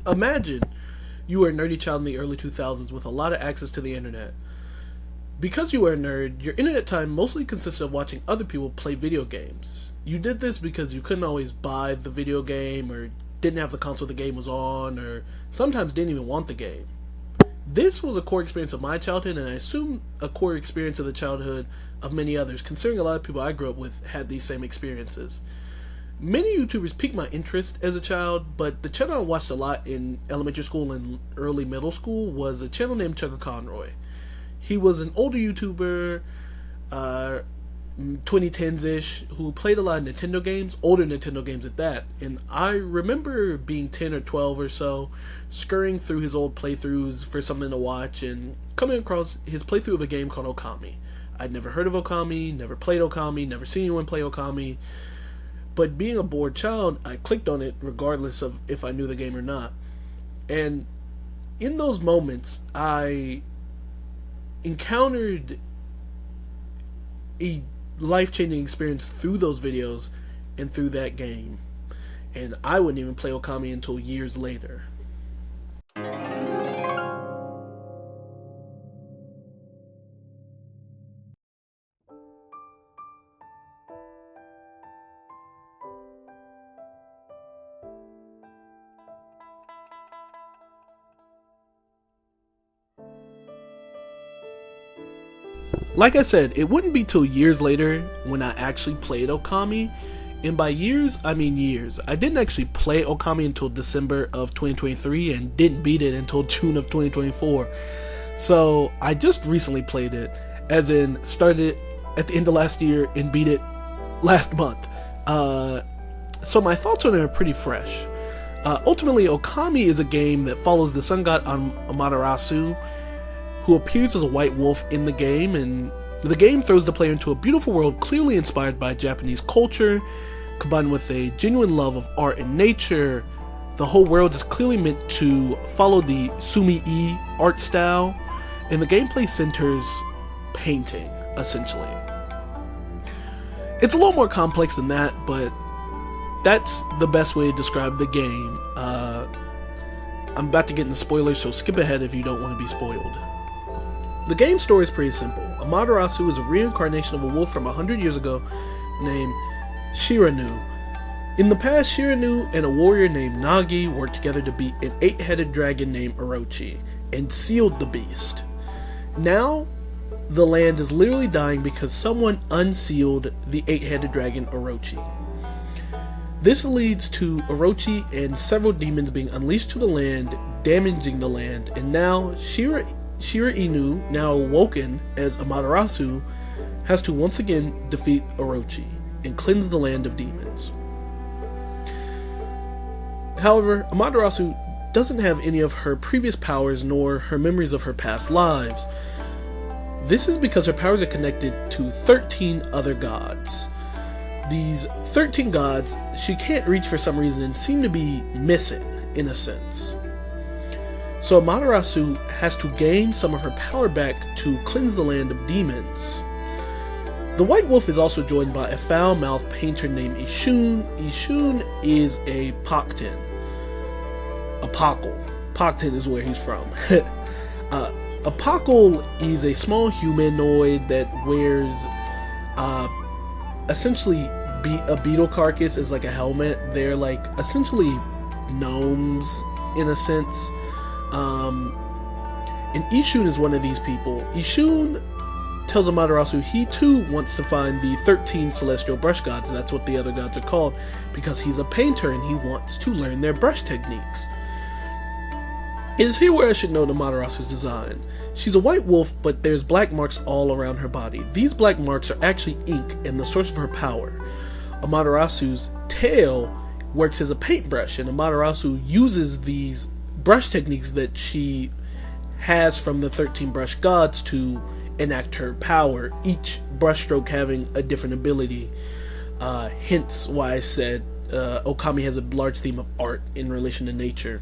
Imagine you were a nerdy child in the early 2000s with a lot of access to the internet. Because you were a nerd, your internet time mostly consisted of watching other people play video games. You did this because you couldn't always buy the video game, or didn't have the console the game was on, or sometimes didn't even want the game. This was a core experience of my childhood, and I assume a core experience of the childhood of many others, considering a lot of people I grew up with had these same experiences. Many YouTubers piqued my interest as a child, but the channel I watched a lot in elementary school and early middle school was a channel named Chucker Conroy. He was an older YouTuber, 2010s-ish, who played a lot of Nintendo games, older Nintendo games at that, and I remember being 10 or 12 or so, scurrying through his old playthroughs for something to watch, and coming across his playthrough of a game called Okami. I'd never heard of Okami, never played Okami, never seen anyone play Okami, but being a bored child, I clicked on it regardless of if I knew the game or not. And in those moments, I encountered a life-changing experience through those videos and through that game. And I wouldn't even play Okami until years later. Like I said, it wouldn't be till years later when I actually played Okami, and by years, I mean years. I didn't actually play Okami until December of 2023 and didn't beat it until June of 2024. So I just recently played it, as in started at the end of last year and beat it last month. So my thoughts on it are pretty fresh. Ultimately, Okami is a game that follows the sun god Amaterasu, who appears as a white wolf in the game, and the game throws the player into a beautiful world clearly inspired by Japanese culture, combined with a genuine love of art and nature. The whole world is clearly meant to follow the Sumi-e art style, and the gameplay centers painting, essentially. It's a little more complex than that, but that's the best way to describe the game. I'm about to get into spoilers, so skip ahead if you don't want to be spoiled. The game story is pretty simple. Amaterasu is a reincarnation of a wolf from 100 years ago named Shiranu. In the past, Shiranu and a warrior named Nagi worked together to beat an 8-headed dragon named Orochi and sealed the beast. Now, the land is literally dying because someone unsealed the 8-headed dragon Orochi. This leads to Orochi and several demons being unleashed to the land, damaging the land, and now Shira Inu, now awoken as Amaterasu, has to once again defeat Orochi and cleanse the land of demons. However, Amaterasu doesn't have any of her previous powers nor her memories of her past lives. This is because her powers are connected to 13 other gods. These 13 gods she can't reach for some reason and seem to be missing, in a sense. So Amaterasu has to gain some of her power back to cleanse the land of demons. The White Wolf is also joined by a foul-mouthed painter named Ishun. Ishun is a Paktin. A Pakal. Paktin is where he's from. A Pakal is a small humanoid that wears essentially a beetle carcass as like a helmet. They're like essentially gnomes in a sense. And Ishun is one of these people. Ishun tells Amaterasu he too wants to find the 13 celestial brush gods, that's what the other gods are called, because he's a painter and he wants to learn their brush techniques. It is here where I should note Amaterasu's design. She's a white wolf, but there's black marks all around her body. These black marks are actually ink and the source of her power. Amaterasu's tail works as a paintbrush, and Amaterasu uses these brush techniques that she has from the 13 brush gods to enact her power, each brushstroke having a different ability. Hence why I said Okami has a large theme of art in relation to nature.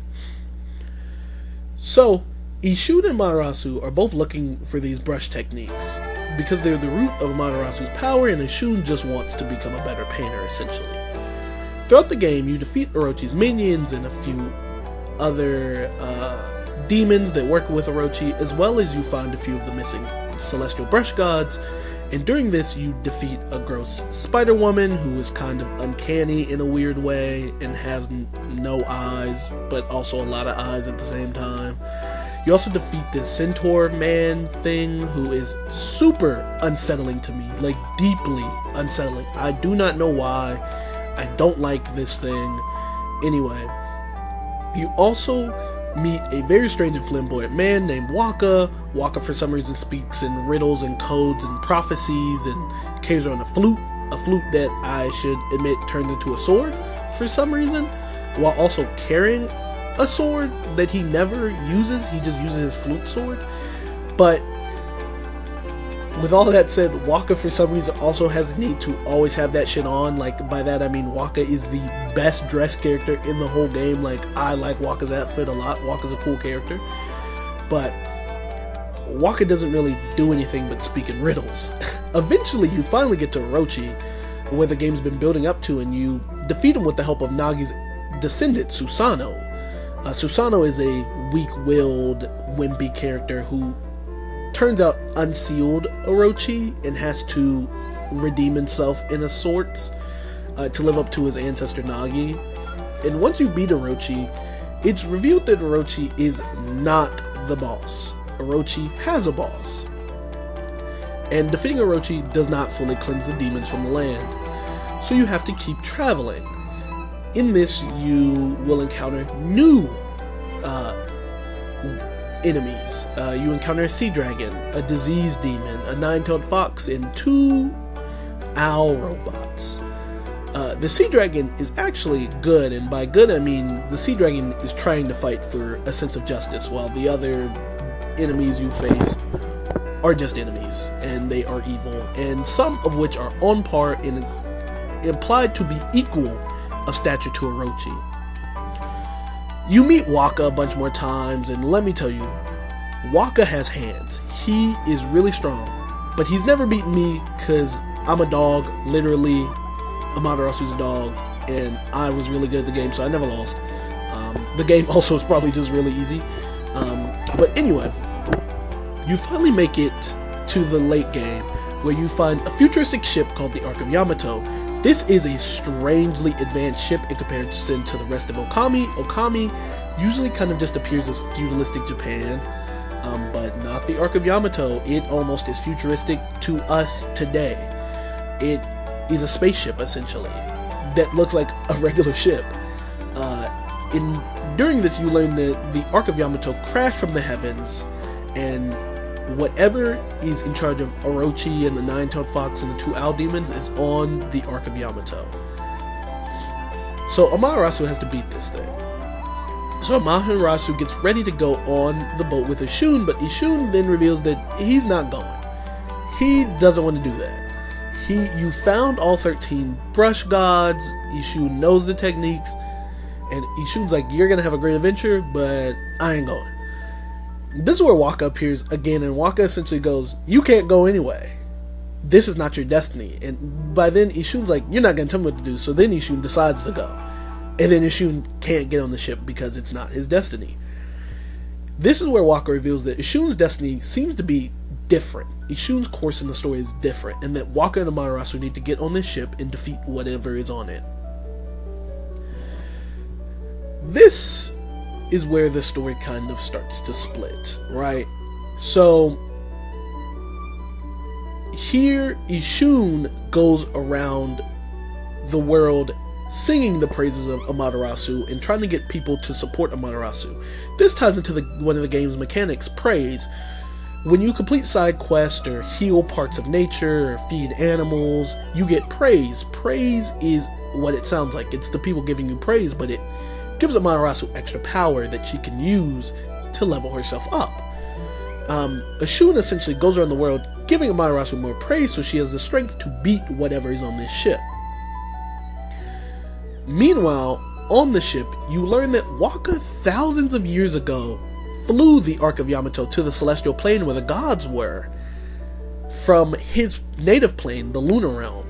So, Ishun and Amaterasu are both looking for these brush techniques because they're the root of Amaterasu's power, and Ishun just wants to become a better painter, essentially. Throughout the game, you defeat Orochi's minions and a few other demons that work with Orochi, as well as you find a few of the missing celestial brush gods. And during this, you defeat a gross spider woman who is kind of uncanny in a weird way and has no eyes, but also a lot of eyes at the same time. You also defeat this centaur man thing who is super unsettling to me, like deeply unsettling. I do not know why. I don't like this thing. Anyway, you also meet a very strange and flamboyant man named Waka. Waka for some reason speaks in riddles and codes and prophecies and carries around a flute that I should admit turns into a sword for some reason, while also carrying a sword that he never uses. He just uses his flute sword. But with all that said, Waka for some reason also has the need to always have that shit on. Like, by that I mean Waka is the best dressed character in the whole game. Like, I like Waka's outfit a lot. Waka's a cool character. But Waka doesn't really do anything but speak in riddles. Eventually, you finally get to Orochi, where the game's been building up to, and you defeat him with the help of Nagi's descendant, Susanoo. Susanoo is a weak-willed, wimpy character who turns out unsealed Orochi and has to redeem himself in a sorts to live up to his ancestor Nagi. And once you beat Orochi, it's revealed that Orochi is not the boss. Orochi has a boss. And defeating Orochi does not fully cleanse the demons from the land. So you have to keep traveling. In this, you will encounter new enemies. You encounter a sea dragon, a disease demon, a nine-tailed fox, and 2 owl robots. The sea dragon is actually good, and by good I mean the sea dragon is trying to fight for a sense of justice, while the other enemies you face are just enemies, and they are evil, and some of which are on par and implied to be equal of stature to Orochi. You meet Waka a bunch more times, and let me tell you, Waka has hands. He is really strong, but he's never beaten me because I'm a dog, literally. Amaterasu's a dog, and I was really good at the game, so I never lost. The game also is probably just really easy. But anyway, you finally make it to the late game, where you find a futuristic ship called the Ark of Yamato. This is a strangely advanced ship in comparison to the rest of Okami. Okami usually kind of just appears as feudalistic Japan, but not the Ark of Yamato. It almost is futuristic to us today. It is a spaceship, essentially, that looks like a regular ship. During this, you learn that the Ark of Yamato crashed from the heavens, and whatever is in charge of Orochi and the nine-tailed fox and the 2 owl demons is on the Ark of Yamato. So Amaterasu has to beat this thing. So Amaterasu gets ready to go on the boat with Ishun, but Ishun then reveals that he's not going. He doesn't want to do that. You found all 13 brush gods. Ishun knows the techniques, and Ishun's like, you're gonna have a great adventure, but I ain't going. This is where Waka appears again, and Waka essentially goes, you can't go anyway. This is not your destiny. And by then, Ishun's like, you're not gonna tell me what to do. So then Ishun decides to go. And then Ishun can't get on the ship because it's not his destiny. This is where Waka reveals that Ishun's destiny seems to be different. Ishun's course in the story is different, and that Waka and Amaterasu need to get on this ship and defeat whatever is on it. This is where the story kind of starts to split, right? So here Ishun goes around the world singing the praises of Amaterasu and trying to get people to support Amaterasu. This ties into one of the game's mechanics, praise. When you complete side quests or heal parts of nature or feed animals, you get praise. Praise is what it sounds like. It's the people giving you praise, but it gives Amaterasu extra power that she can use to level herself up. Ishun essentially goes around the world giving Amaterasu more praise so she has the strength to beat whatever is on this ship. Meanwhile, on the ship, you learn that Waka thousands of years ago flew the Ark of Yamato to the celestial plane where the gods were, from his native plane, the lunar realm.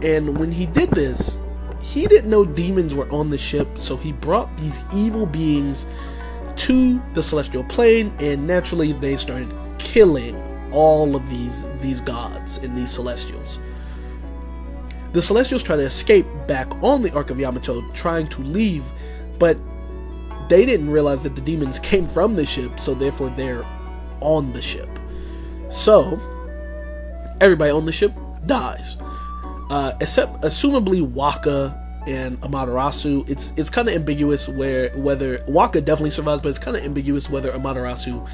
And when he did this, he didn't know demons were on the ship, so he brought these evil beings to the celestial plane, and naturally they started killing all of these gods and these celestials. The celestials try to escape back on the Ark of Yamato, trying to leave, but they didn't realize that the demons came from the ship, so therefore they're on the ship. So everybody on the ship dies, except assumably Waka and Amaterasu. It's kind of ambiguous whether Waka definitely survives, but it's kind of ambiguous whether Amaterasu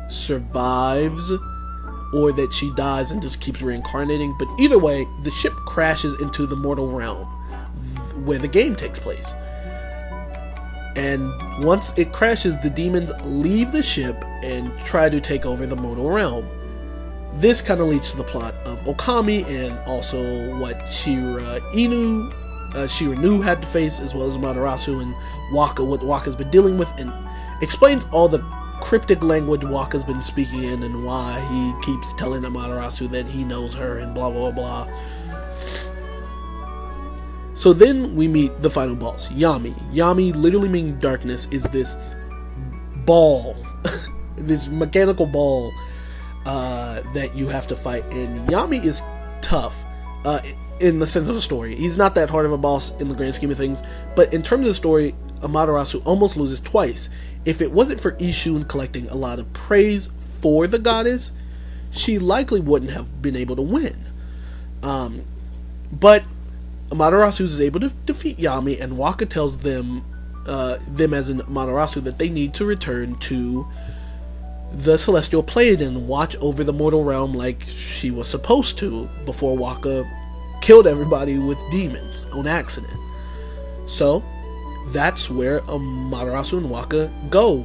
survives or that she dies and just keeps reincarnating. But either way, the ship crashes into the mortal realm where the game takes place. And once it crashes, the demons leave the ship and try to take over the mortal realm. This kind of leads to the plot of Okami and also what Shiranu had to face, as well as Amaterasu and Waka, what Waka's been dealing with, and explains all the cryptic language Waka's been speaking in and why he keeps telling Amaterasu that he knows her and blah blah blah. So then we meet the final boss, Yami. Yami, literally meaning darkness, is this ball, this mechanical ball that you have to fight. And Yami is tough in the sense of the story. He's not that hard of a boss in the grand scheme of things, but in terms of the story, Amaterasu almost loses twice. If it wasn't for Ishun collecting a lot of praise for the goddess, she likely wouldn't have been able to win. But Amaterasu is able to defeat Yami, and Waka tells them as in Amaterasu, that they need to return to the celestial plane and watch over the mortal realm like she was supposed to before Waka killed everybody with demons on accident. So that's where Amaterasu and Waka go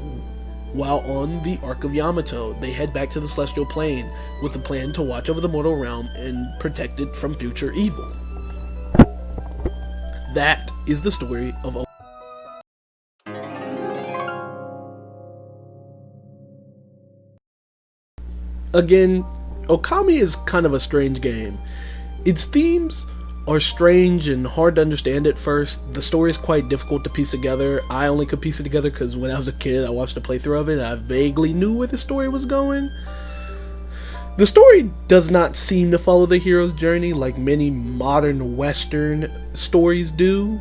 while on the Ark of Yamato. They head back to the celestial plane with the plan to watch over the mortal realm and protect it from future evil. That is the story of Okami. Again, Okami is kind of a strange game. Its themes are strange and hard to understand at first. The story is quite difficult to piece together. I only could piece it together because when I was a kid I watched a playthrough of it. I vaguely knew where the story was going. The story does not seem to follow the hero's journey like many modern Western stories do.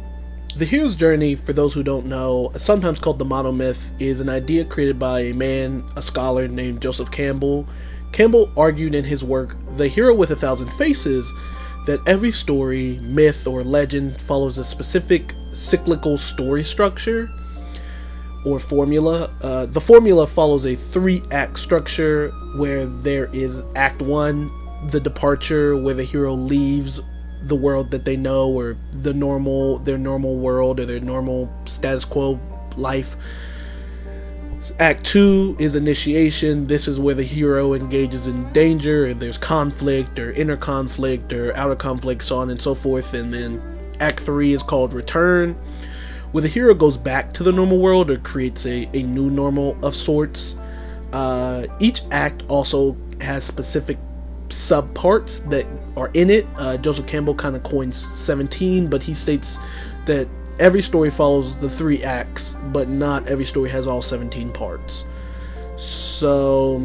The hero's journey, for those who don't know, sometimes called the monomyth, is an idea created by a scholar named Joseph Cambell. Cambell argued in his work, The Hero with a Thousand Faces, that every story, myth, or legend follows a specific cyclical story structure or formula. The formula follows a 3-act structure where there is Act 1, the departure, where the hero leaves the world that they know, or their normal world, or their normal status quo life. Act 2 is initiation. This is where the hero engages in danger and there's conflict or inner conflict or outer conflict, so on and so forth. And then Act 3 is called return, where the hero goes back to the normal world or creates a new normal of sorts. Each act also has specific subparts that are in it. Joseph Cambell kind of coins 17, but he states that every story follows the 3 acts, but not every story has all 17 parts. So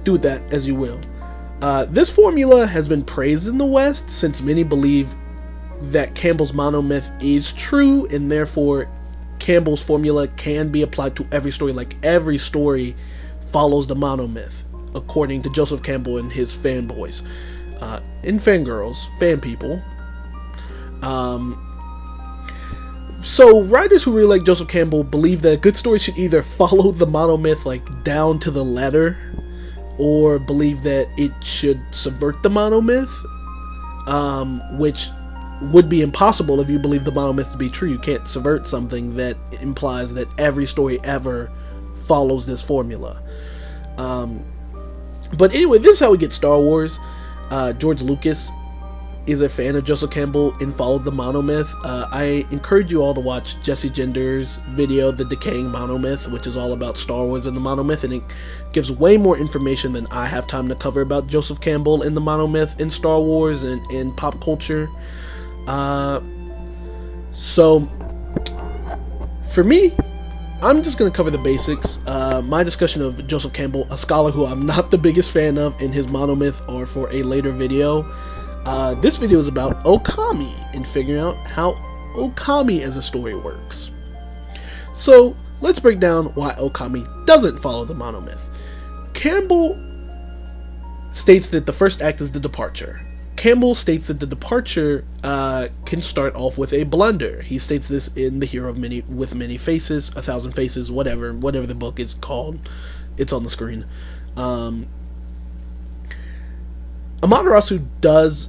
do with that as you will. This formula has been praised in the West, since many believe that Campbell's monomyth is true, and therefore Campbell's formula can be applied to every story. Like, every story follows the monomyth, according to Joseph Cambell and his fanboys and fangirls, fan people. So writers who really like Joseph Cambell believe that a good story should either follow the monomyth like down to the letter, or believe that it should subvert the monomyth, which would be impossible if you believe the monomyth to be true. You can't subvert something that implies that every story ever follows this formula. But anyway, this is how we get Star Wars. George Lucas is a fan of Joseph Cambell and followed the monomyth. I encourage you all to watch Jesse Gender's video, The Decaying Monomyth, which is all about Star Wars and the monomyth, and it gives way more information than I have time to cover about Joseph Cambell and the monomyth in Star Wars and in pop culture. So, for me, I'm just going to cover the basics. My discussion of Joseph Cambell, a scholar who I'm not the biggest fan of, and his monomyth are for a later video. This video is about Okami and figuring out how Okami as a story works. So let's break down why Okami doesn't follow the monomyth. Cambell states that the first act is the departure. Cambell states that the departure can start off with a blunder. He states this in The Hero with Many Faces, 1,000 Faces, whatever the book is called. It's on the screen. Amaterasu does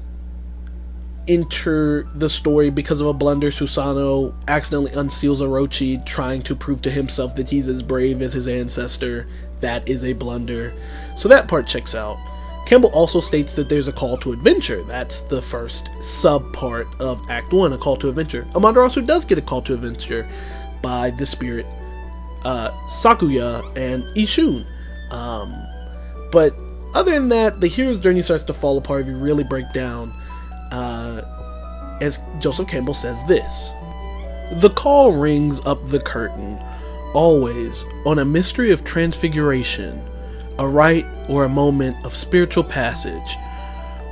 enter the story because of a blunder. Susanoo accidentally unseals Orochi, trying to prove to himself that he's as brave as his ancestor. That is a blunder. So that part checks out. Cambell also states that there's a call to adventure. That's the first sub-part of Act 1, a call to adventure. Amaterasu does get a call to adventure by the spirit Sakuya and Ishun. But other than that, the hero's journey starts to fall apart if you really break down. As Joseph Cambell says this: "The call rings up the curtain, always, on a mystery of transfiguration, a rite or a moment of spiritual passage,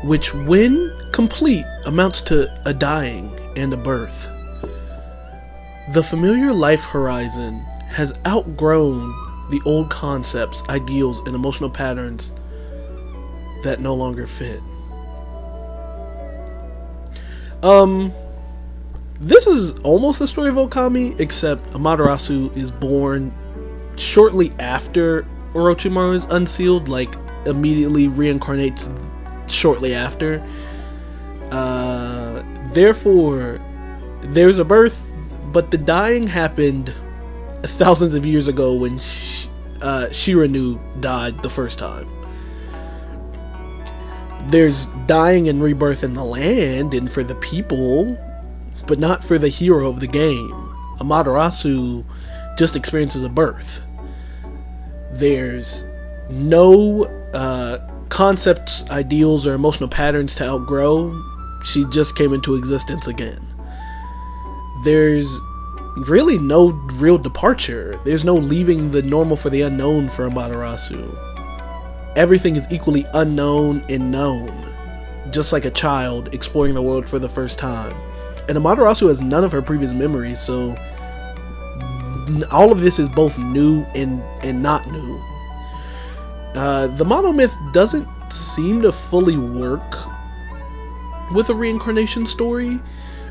which when complete amounts to a dying and a birth. The familiar life horizon has outgrown the old concepts, ideals, and emotional patterns that no longer fit." This is almost the story of Okami, except Amaterasu is born shortly after Orochimaru is unsealed, like immediately reincarnates shortly after. Therefore, there's a birth, but the dying happened thousands of years ago when Shiranu died the first time. There's dying and rebirth in the land and for the people, but not for the hero of the game. Amaterasu just experiences a birth. There's no concepts, ideals, or emotional patterns to outgrow. She just came into existence again. There's really no real departure. There's no leaving the normal for the unknown for Amaterasu. Everything is equally unknown and known, just like a child exploring the world for the first time. And Amaterasu has none of her previous memories, so all of this is both new and not new. The monomyth doesn't seem to fully work with a reincarnation story,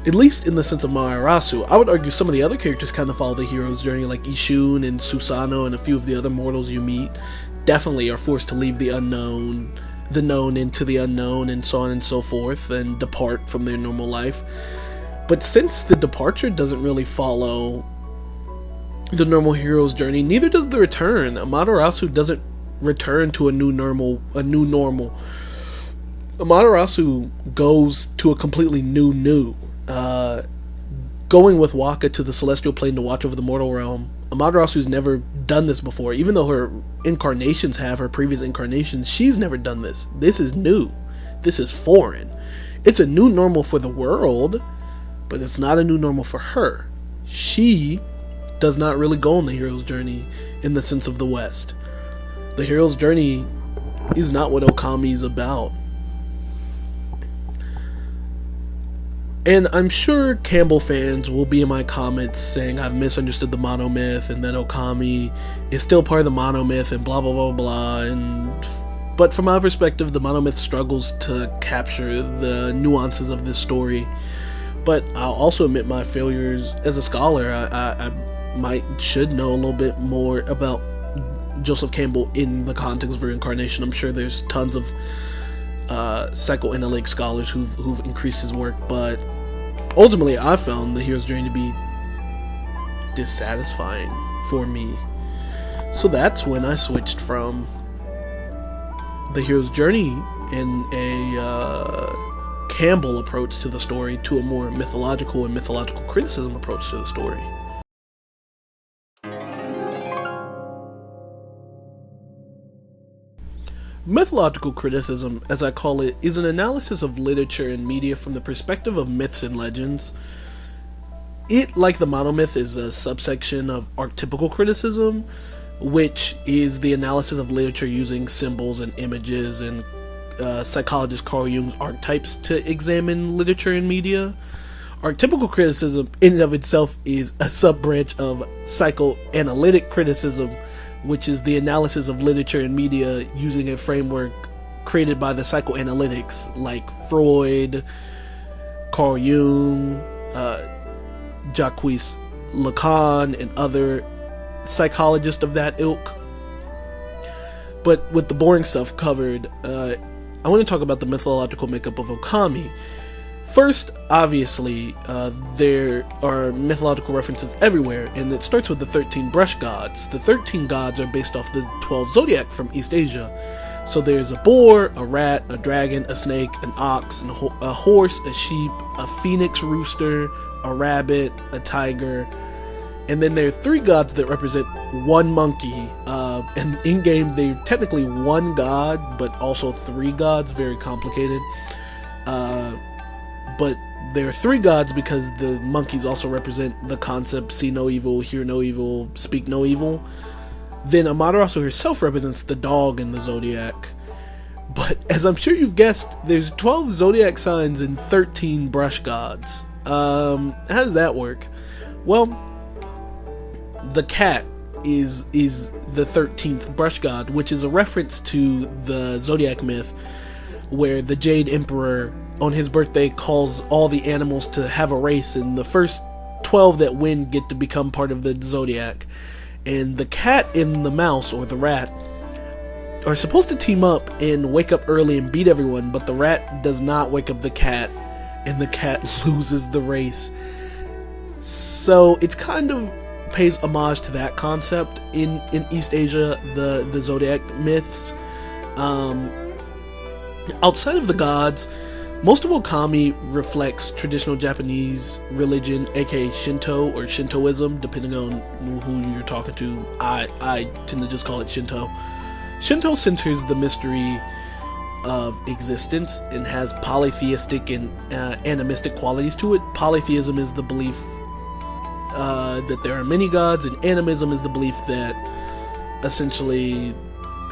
at least in the sense of Amaterasu. I would argue some of the other characters kind of follow the hero's journey, like Ishun and Susanoo and a few of the other mortals you meet definitely are forced to leave the known into the unknown, and so on and so forth, and depart from their normal life. But since the departure doesn't really follow the normal hero's journey, neither does the return. Amaterasu doesn't return to a new normal. Amaterasu goes to a completely new. Going with Waka to the celestial plane to watch over the mortal realm. Amaterasu's never done this before. Even though her incarnations have, her previous incarnations, she's never done this. This is new. This is foreign. It's a new normal for the world, but it's not a new normal for her. She does not really go on the hero's journey in the sense of the West. The hero's journey is not what Okami is about. And I'm sure Cambell fans will be in my comments saying I've misunderstood the monomyth and that Okami is still part of the monomyth and blah blah blah blah. But from my perspective, the monomyth struggles to capture the nuances of this story. But I'll also admit my failures as a scholar. I should know a little bit more about Joseph Cambell in the context of reincarnation. I'm sure there's tons of psychoanalytic scholars who've increased his work, but ultimately I found the hero's journey to be dissatisfying for me. So that's when I switched from the hero's journey in a Cambell approach to the story to a more mythological and mythological criticism approach to the story. Mythological criticism, as I call it, is an analysis of literature and media from the perspective of myths and legends. it, like the monomyth, is a subsection of archetypical criticism, which is the analysis of literature using symbols and images and psychologist Carl Jung's archetypes to examine literature and media. Archetypical criticism in and of itself is a sub-branch of psychoanalytic criticism, which is the analysis of literature and media using a framework created by the psychoanalytics like Freud, Carl Jung, Jacques Lacan, and other psychologists of that ilk. But with the boring stuff covered, I want to talk about the mythological makeup of Okami. First, obviously, there are mythological references everywhere, and it starts with the 13 brush gods. The 13 gods are based off the 12 zodiac from East Asia. So there's a boar, a rat, a dragon, a snake, an ox, a horse, a sheep, a phoenix rooster, a rabbit, a tiger, and then there are 3 gods that represent one monkey. And in-game, they're technically one god, but also 3 gods, very complicated. But there are 3 gods because the monkeys also represent the concept see no evil, hear no evil, speak no evil. Then Amaterasu herself represents the dog in the zodiac. But as I'm sure you've guessed, there's 12 zodiac signs and 13 brush gods. How does that work? Well, the cat is the 13th brush god, which is a reference to the zodiac myth where the Jade Emperor on his birthday calls all the animals to have a race, and the first 12 that win get to become part of the zodiac. And the cat and the mouse, or the rat, are supposed to team up and wake up early and beat everyone, but the rat does not wake up the cat, and the cat loses the race. So it's kind of pays homage to that concept in East Asia, the zodiac myths. Outside of the gods, most of Okami reflects traditional Japanese religion, aka Shinto or Shintoism, depending on who you're talking to. I tend to just call it Shinto. Shinto centers the mystery of existence and has polytheistic and animistic qualities to it. Polytheism is the belief that there are many gods, and animism is the belief that essentially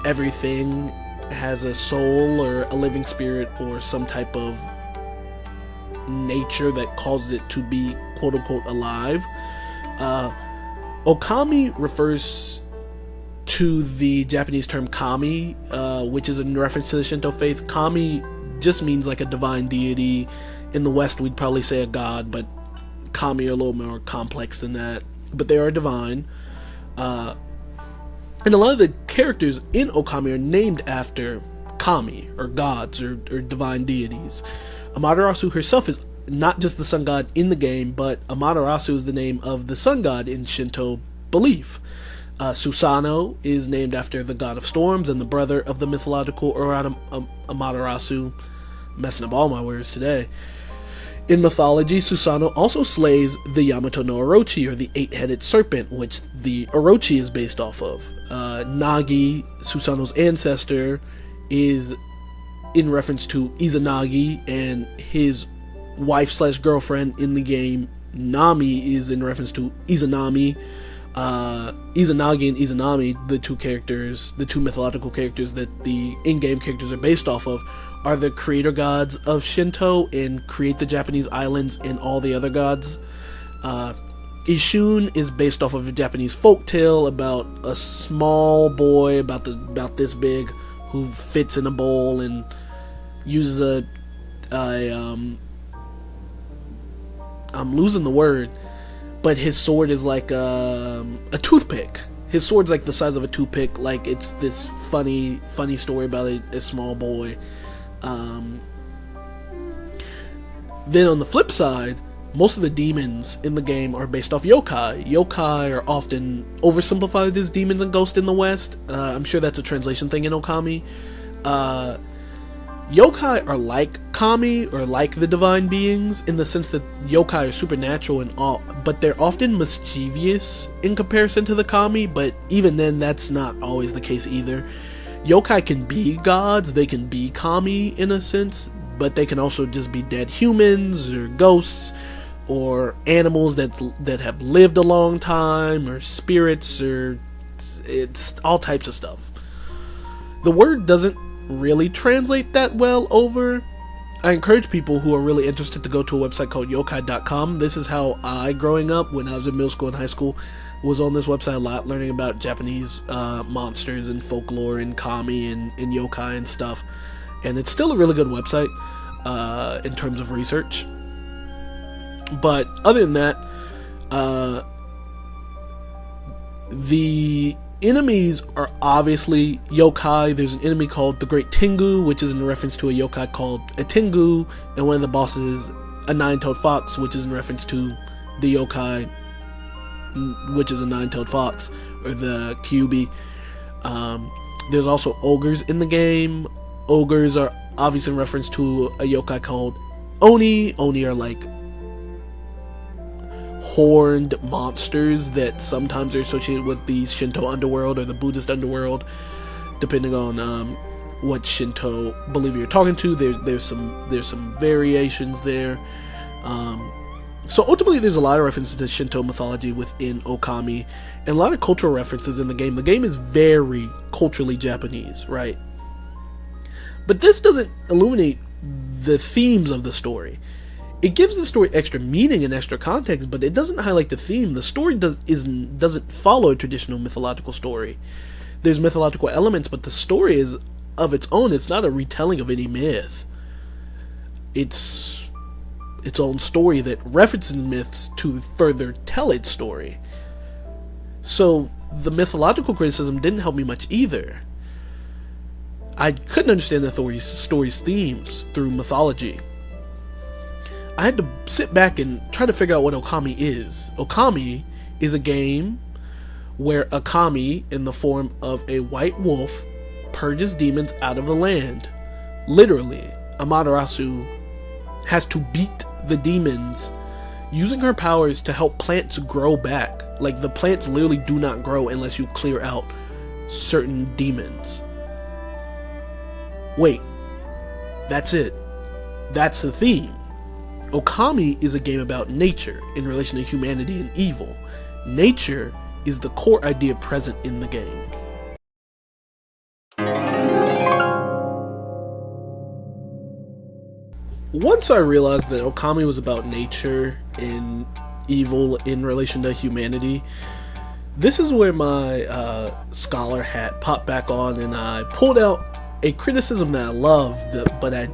everything has a soul or a living spirit or some type of nature that causes it to be quote-unquote alive. Okami refers to the Japanese term kami, which is in reference to the Shinto faith. Kami just means like a divine deity. In the West, we'd probably say a god, but kami are a little more complex than that. But they are divine. And a lot of the characters in Okami are named after kami, or gods, or divine deities. Amaterasu herself is not just the sun god in the game, but Amaterasu is the name of the sun god in Shinto belief. Susanoo is named after the god of storms and the brother of the mythological Amaterasu. Messing up all my words today. In mythology, Susanoo also slays the Yamato no Orochi, or the 8-headed serpent, which the Orochi is based off of. Nagi, Susanoo's ancestor, is in reference to Izanagi, and his wife/girlfriend in the game, Nami, is in reference to Izanami. Izanagi and Izanami, the two mythological characters that the in-game characters are based off of, are the creator gods of Shinto and create the Japanese islands and all the other gods. Ishun is based off of a Japanese folktale about a small boy about this big who fits in a bowl and uses I'm losing the word, but his sword is like a toothpick. His sword's like the size of a toothpick. Like, it's this funny story about a small boy. Then on the flip side, most of the demons in the game are based off yokai. Yokai are often oversimplified as demons and ghosts in the West. I'm sure that's a translation thing in Okami. Yokai are like kami, or like the divine beings, in the sense that yokai are supernatural and all, but they're often mischievous in comparison to the kami, but even then that's not always the case either. Yokai can be gods, they can be kami in a sense, but they can also just be dead humans or ghosts or animals that have lived a long time, or spirits, or it's all types of stuff. The word doesn't really translate that well over. I encourage people who are really interested to go to a website called yokai.com. This is how I, growing up, when I was in middle school and high school, was on this website a lot, learning about Japanese monsters and folklore and kami and yokai and stuff. And it's still a really good website in terms of research. But other than that, the enemies are obviously yokai. There's an enemy called the Great Tengu, which is in reference to a yokai called a Tengu, and one of the bosses is a nine-toed fox, which is in reference to the yokai, which is a nine-toed fox, or the Kyubi. There's also ogres in the game. Ogres are obviously in reference to a yokai called Oni. Oni are like horned monsters that sometimes are associated with the Shinto underworld or the Buddhist underworld, depending on what Shinto believer you're talking to. There's some variations there. So ultimately, there's a lot of references to Shinto mythology within Okami, and a lot of cultural references in the game. The game is very culturally Japanese, right? But this doesn't illuminate the themes of the story. It gives the story extra meaning and extra context, but it doesn't highlight the theme. The story doesn't follow a traditional mythological story. There's mythological elements, but the story is of its own. It's not a retelling of any myth. It's its own story that references myths to further tell its story. So the mythological criticism didn't help me much either. I couldn't understand the story's themes through mythology. I had to sit back and try to figure out what Okami is. Okami is a game where a kami, in the form of a white wolf, purges demons out of the land. Literally, Amaterasu has to beat the demons using her powers to help plants grow back. Like, the plants literally do not grow unless you clear out certain demons. Wait, that's it. That's the theme. Okami is a game about nature in relation to humanity and evil. Nature is the core idea present in the game. Once I realized that Okami was about nature and evil in relation to humanity, this is where my scholar hat popped back on, and I pulled out a criticism that I love, but I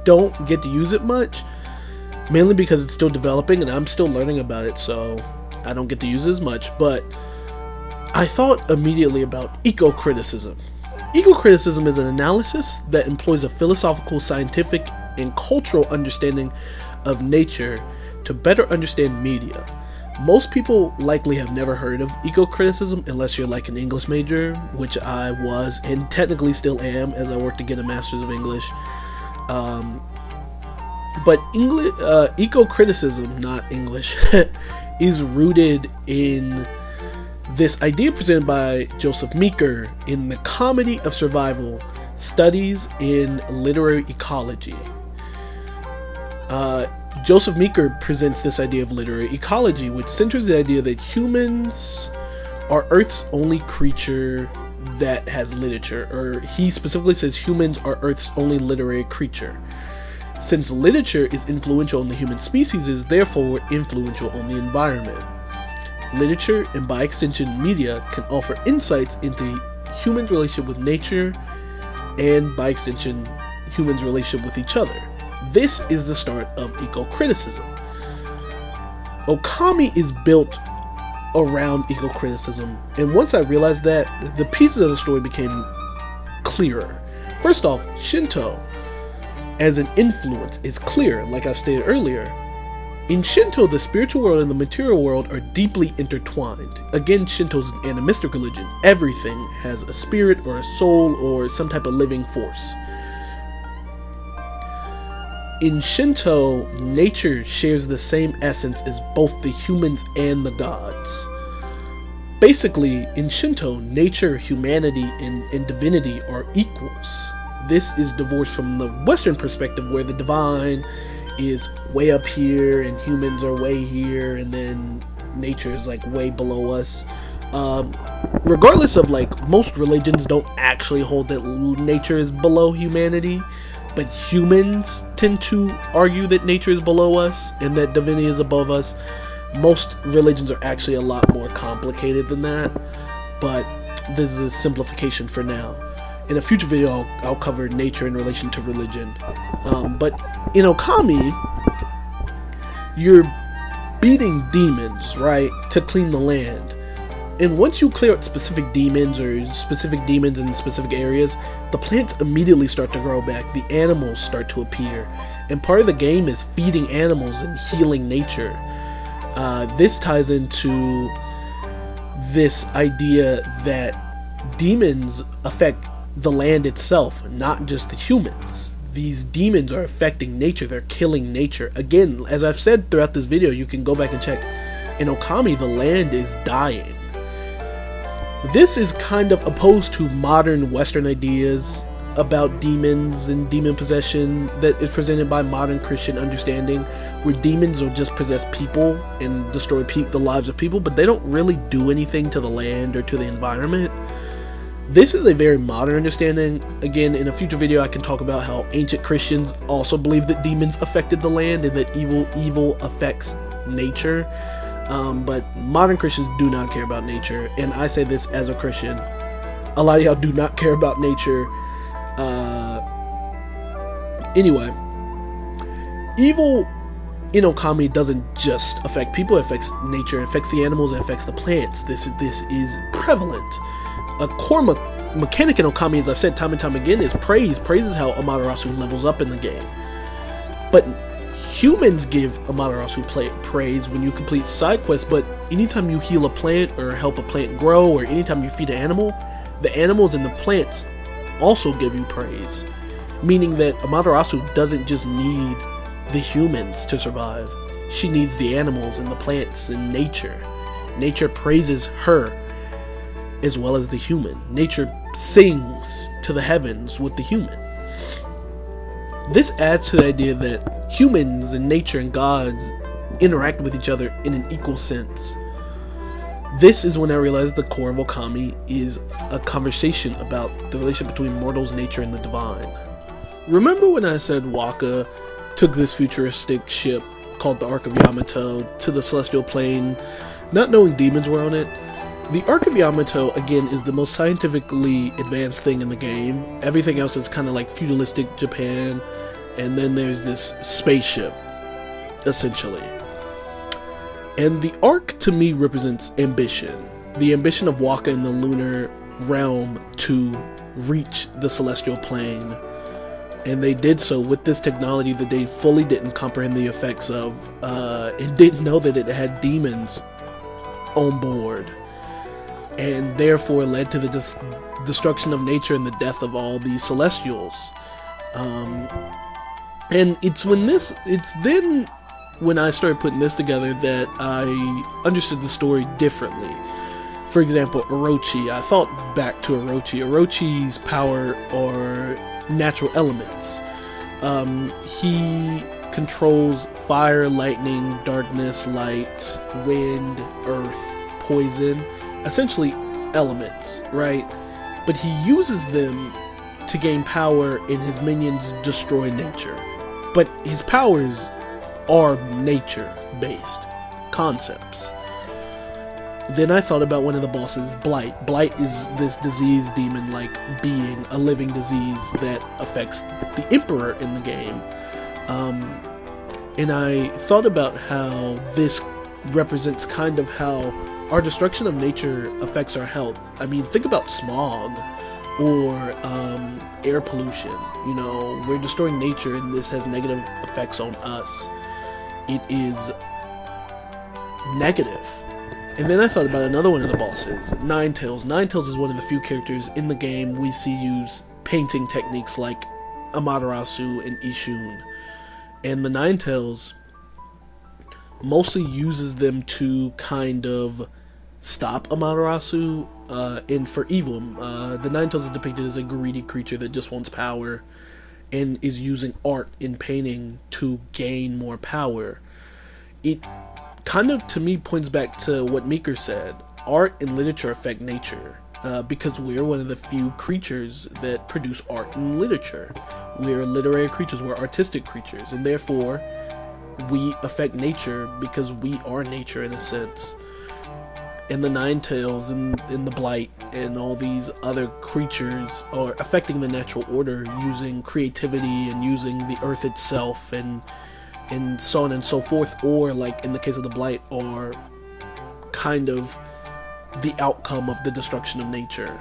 don't get to use it much. Mainly because it's still developing and I'm still learning about it, so I don't get to use it as much. But I thought immediately about eco-criticism. Eco-criticism is an analysis that employs a philosophical, scientific, and cultural understanding of nature to better understand media. Most people likely have never heard of eco-criticism unless you're like an English major, which I was and technically still am as I work to get a master's of English. But eco-criticism, not English, is rooted in this idea presented by Joseph Meeker in The Comedy of Survival, Studies in Literary Ecology. Joseph Meeker presents this idea of literary ecology, which centers the idea that humans are Earth's only creature that has literature, or he specifically says humans are Earth's only literary creature. Since literature is influential on the human species, it is therefore influential on the environment. Literature, and by extension media, can offer insights into humans' relationship with nature, and by extension, humans' relationship with each other. This is the start of eco-criticism. Okami is built around eco-criticism, and once I realized that, the pieces of the story became clearer. First off, Shinto as an influence is clear, like I've stated earlier. In Shinto, the spiritual world and the material world are deeply intertwined. Again, Shinto is an animistic religion. Everything has a spirit or a soul or some type of living force. In Shinto, nature shares the same essence as both the humans and the gods. Basically, in Shinto, nature, humanity, and divinity are equals. This is divorced from the Western perspective where the divine is way up here and humans are way here, and then nature is like way below us. Regardless of, like, most religions don't actually hold that nature is below humanity, but humans tend to argue that nature is below us and that divinity is above us. Most religions are actually a lot more complicated than that, but this is a simplification for now. In a future video, I'll cover nature in relation to religion. But in Okami, you're beating demons, right, to clean the land. And once you clear out specific demons in specific areas, the plants immediately start to grow back, the animals start to appear, and part of the game is feeding animals and healing nature. This ties into this idea that demons affect the land itself, not just the humans. These demons are affecting nature, they're killing nature. Again, as I've said throughout this video, you can go back and check, in Okami the land is dying. This is kind of opposed to modern Western ideas about demons and demon possession that is presented by modern Christian understanding, where demons will just possess people and destroy the lives of people, but they don't really do anything to the land or to the environment. This is a very modern understanding. Again, in a future video I can talk about how ancient Christians also believed that demons affected the land and that evil affects nature. But modern Christians do not care about nature, and I say this as a Christian. A lot of y'all do not care about nature. Anyway, evil in Okami doesn't just affect people, it affects nature, it affects the animals, it affects the plants. This is prevalent. A core mechanic in Okami, as I've said time and time again, is praise. Praise is how Amaterasu levels up in the game. But humans give Amaterasu praise when you complete side quests, but anytime you heal a plant or help a plant grow, or anytime you feed an animal, the animals and the plants also give you praise. Meaning that Amaterasu doesn't just need the humans to survive. She needs the animals and the plants and nature. Nature praises her as well as the human. Nature sings to the heavens with the human. This adds to the idea that humans and nature and God interact with each other in an equal sense. This is when I realized the core of Okami is a conversation about the relationship between mortals, nature, and the divine. Remember when I said Waka took this futuristic ship called the Ark of Yamato to the Celestial Plane, not knowing demons were on it? The Ark of Yamato, again, is the most scientifically advanced thing in the game. Everything else is kind of like feudalistic Japan, and then there's this spaceship, essentially. And the Ark, to me, represents ambition. The ambition of Waka in the lunar realm to reach the Celestial Plane. And they did so with this technology that they fully didn't comprehend the effects of, and didn't know that it had demons on board. And therefore led to the destruction of nature and the death of all the Celestials. And it's then when I started putting this together that I understood the story differently. For example, Orochi. I thought back to Orochi. Orochi's power are natural elements. He controls fire, lightning, darkness, light, wind, earth, poison. Essentially elements, right? But he uses them to gain power, and his minions destroy nature. But his powers are nature-based concepts. Then I thought about one of the bosses, Blight. Blight is this disease demon-like being, a living disease that affects the Emperor in the game. And I thought about how this represents kind of how our destruction of nature affects our health. I mean, think about smog or air pollution. You know, we're destroying nature and this has negative effects on us. It is negative. And then I thought about another one of the bosses, Ninetales. Ninetales is one of the few characters in the game we see use painting techniques like Amaterasu and Ishun. And the Ninetales mostly uses them to kind of stop Amaterasu and for evil. The Ninetales is depicted as a greedy creature that just wants power and is using art in painting to gain more power. It kind of, to me, points back to what Meeker said. Art and literature affect nature, because we're one of the few creatures that produce art and literature. We're literary creatures, we're artistic creatures, and therefore we affect nature because we are nature in a sense. And the Ninetales and the Blight and all these other creatures are affecting the natural order using creativity and using the earth itself and so on and so forth, or like in the case of the Blight, are kind of the outcome of the destruction of nature.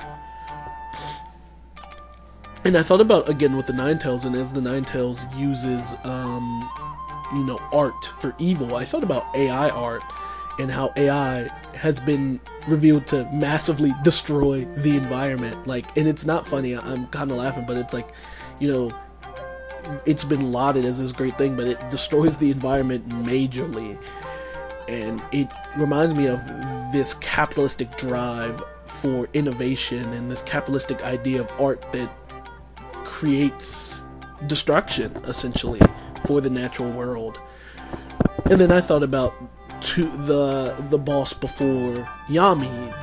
And I thought about, again, with the Ninetales, and as the Ninetales uses art for evil, I thought about AI art and how AI has been revealed to massively destroy the environment. Like, and it's not funny, I'm kind of laughing, but it's like, it's been lauded as this great thing, but it destroys the environment majorly. And it reminds me of this capitalistic drive for innovation and this capitalistic idea of art that creates destruction, essentially, for the natural world. And then I thought about the boss before Yami,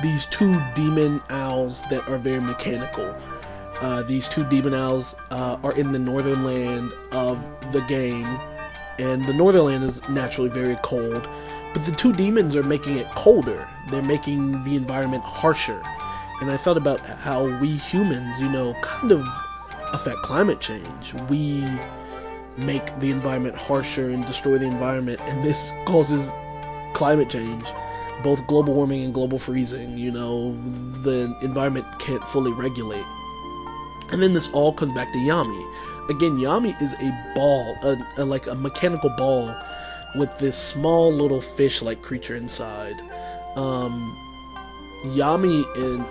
these two demon owls that are very mechanical. These two demon owls are in the northern land of the game, and the northern land is naturally very cold, but the two demons are making it colder. They're making the environment harsher. And I thought about how we humans, kind of affect climate change. We make the environment harsher and destroy the environment, and this causes climate change, both global warming and global freezing. The environment can't fully regulate. And then this all comes back to Yami. Again, Yami is a ball, like a mechanical ball with this small little fish-like creature inside. Yami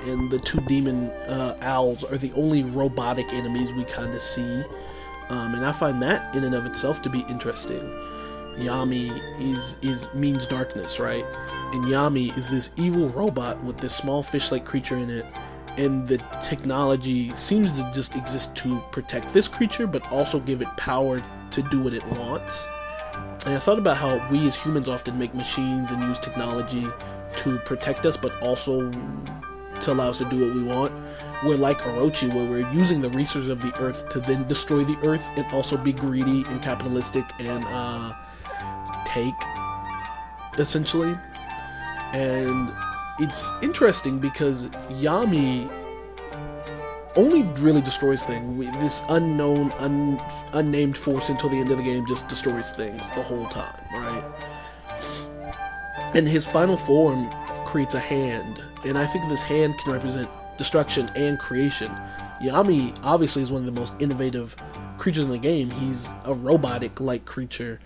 and the two demon owls are the only robotic enemies we kind of see. And I find that in and of itself to be interesting. Yami means darkness, right? And Yami is this evil robot with this small fish-like creature in it, and the technology seems to just exist to protect this creature, but also give it power to do what it wants. And I thought about how we as humans often make machines and use technology to protect us, but also to allow us to do what we want. We're like Orochi, where we're using the resources of the earth to then destroy the earth and also be greedy and capitalistic and take, essentially. And it's interesting because Yami only really destroys things. This unknown, unnamed force until the end of the game just destroys things the whole time, right? And his final form creates a hand, and I think this hand can represent destruction and creation. Yami obviously is one of the most innovative creatures in the game. He's a robotic-like creature.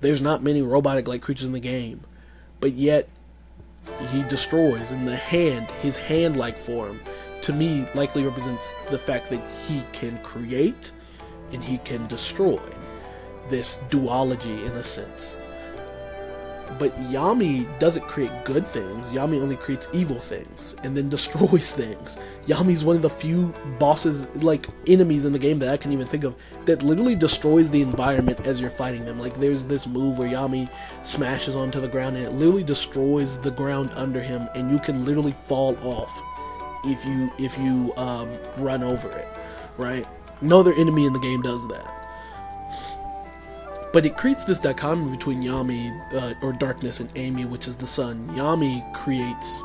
There's not many robotic-like creatures in the game, but yet he destroys. And the hand, his hand-like form, to me likely represents the fact that he can create and he can destroy. This duology, in a sense. But Yami doesn't create good things. Yami only creates evil things and then destroys things. Yami's one of the few bosses, like enemies in the game that I can even think of, that literally destroys the environment as you're fighting them. Like, there's this move where Yami smashes onto the ground and it literally destroys the ground under him, and you can literally fall off if you run over it, right? No other enemy in the game does that. But it creates this dichotomy between Yami, or darkness, and Amy, which is the sun. Yami creates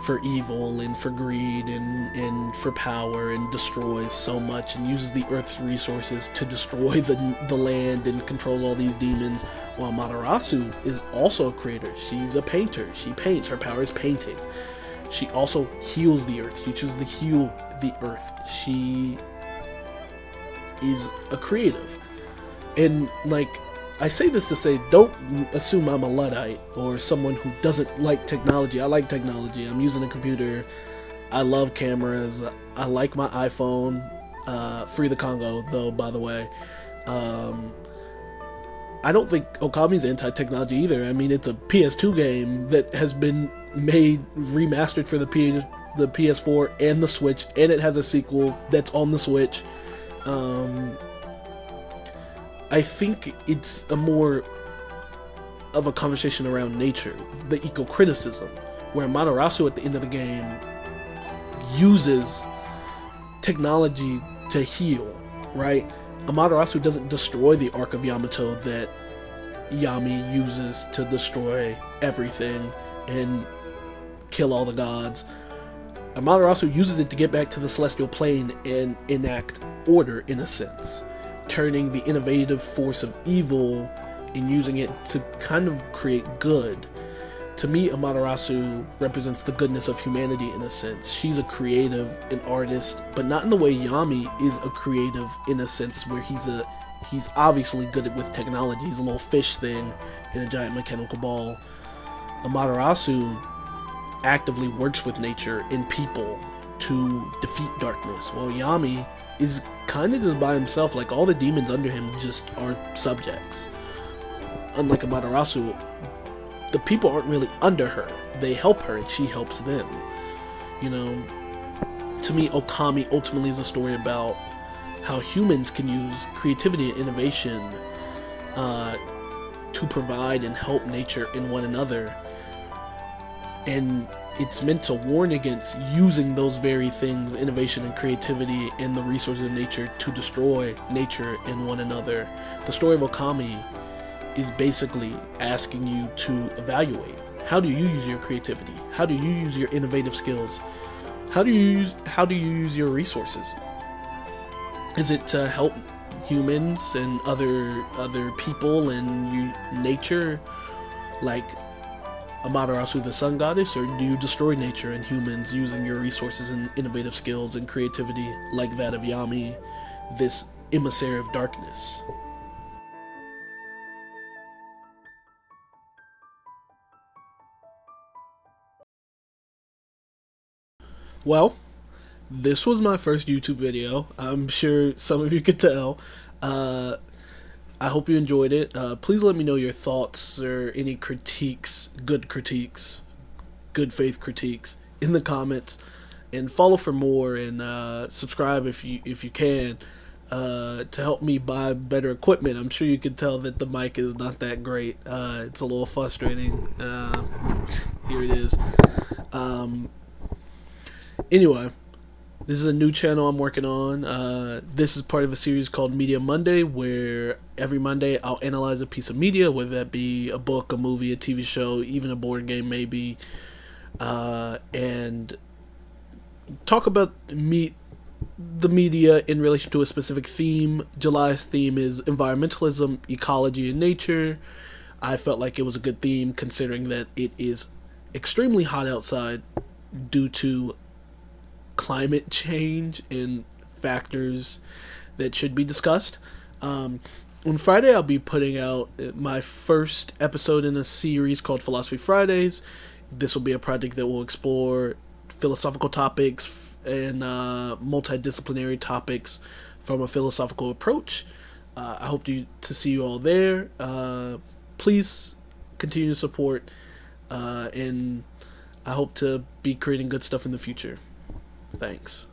for evil and for greed and for power, and destroys so much and uses the earth's resources to destroy the land and controls all these demons, while Matarasu is also a creator. She's a painter. She paints. Her power is painting. She also heals the earth. She chooses to heal the earth. She is a creative. And, like, I say this to say, don't assume I'm a Luddite or someone who doesn't like technology. I like technology. I'm using a computer. I love cameras. I like my iPhone. Free the Congo, though, by the way. I don't think Okami's anti-technology either. I mean, it's a PS2 game that has been remastered for the PS4 and the Switch, and it has a sequel that's on the Switch. Um, I think it's a more of a conversation around nature, the eco-criticism, where Amaterasu at the end of the game uses technology to heal, right? Amaterasu doesn't destroy the Ark of Yamato that Yami uses to destroy everything and kill all the gods. Amaterasu uses it to get back to the celestial plane and enact order, in a sense, turning the innovative force of evil and using it to kind of create good. To me, Amaterasu represents the goodness of humanity in a sense. She's a creative, an artist, but not in the way Yami is a creative in a sense where he's obviously good with technology. He's a little fish thing in a giant mechanical ball. Amaterasu actively works with nature and people to defeat darkness, while Yami is kind of just by himself. Like, all the demons under him just are subjects. Unlike Amaterasu, the people aren't really under her. They help her and she helps them. You know, to me, Okami ultimately is a story about how humans can use creativity and innovation to provide and help nature and one another. And it's meant to warn against using those very things, innovation and creativity and the resources of nature, to destroy nature and one another. The story of Okami is basically asking you to evaluate, how do you use your creativity? How do you use your innovative skills? How do you use your resources? Is it to help humans and other people and nature, like Amaterasu, the sun goddess, or do you destroy nature and humans using your resources and innovative skills and creativity like that of Yami, this emissary of darkness? Well, this was my first YouTube video. I'm sure some of you could tell. Uh, I hope you enjoyed it. Please let me know your thoughts or any critiques, good faith critiques, in the comments, and follow for more, and subscribe if you can, to help me buy better equipment. I'm sure you can tell that the mic is not that great. It's a little frustrating. Here it is. Anyway, this is a new channel I'm working on. This is part of a series called Media Monday, where every Monday I'll analyze a piece of media, whether that be a book, a movie, a TV show, even a board game maybe, and talk about the media in relation to a specific theme. July's theme is environmentalism, ecology, and nature. I felt like it was a good theme considering that it is extremely hot outside due to climate change and factors that should be discussed. On Friday, I'll be putting out my first episode in a series called Philosophy Fridays. This will be a project that will explore philosophical topics and multidisciplinary topics from a philosophical approach. I hope to see you all there. Please continue to support, and I hope to be creating good stuff in the future. Thanks.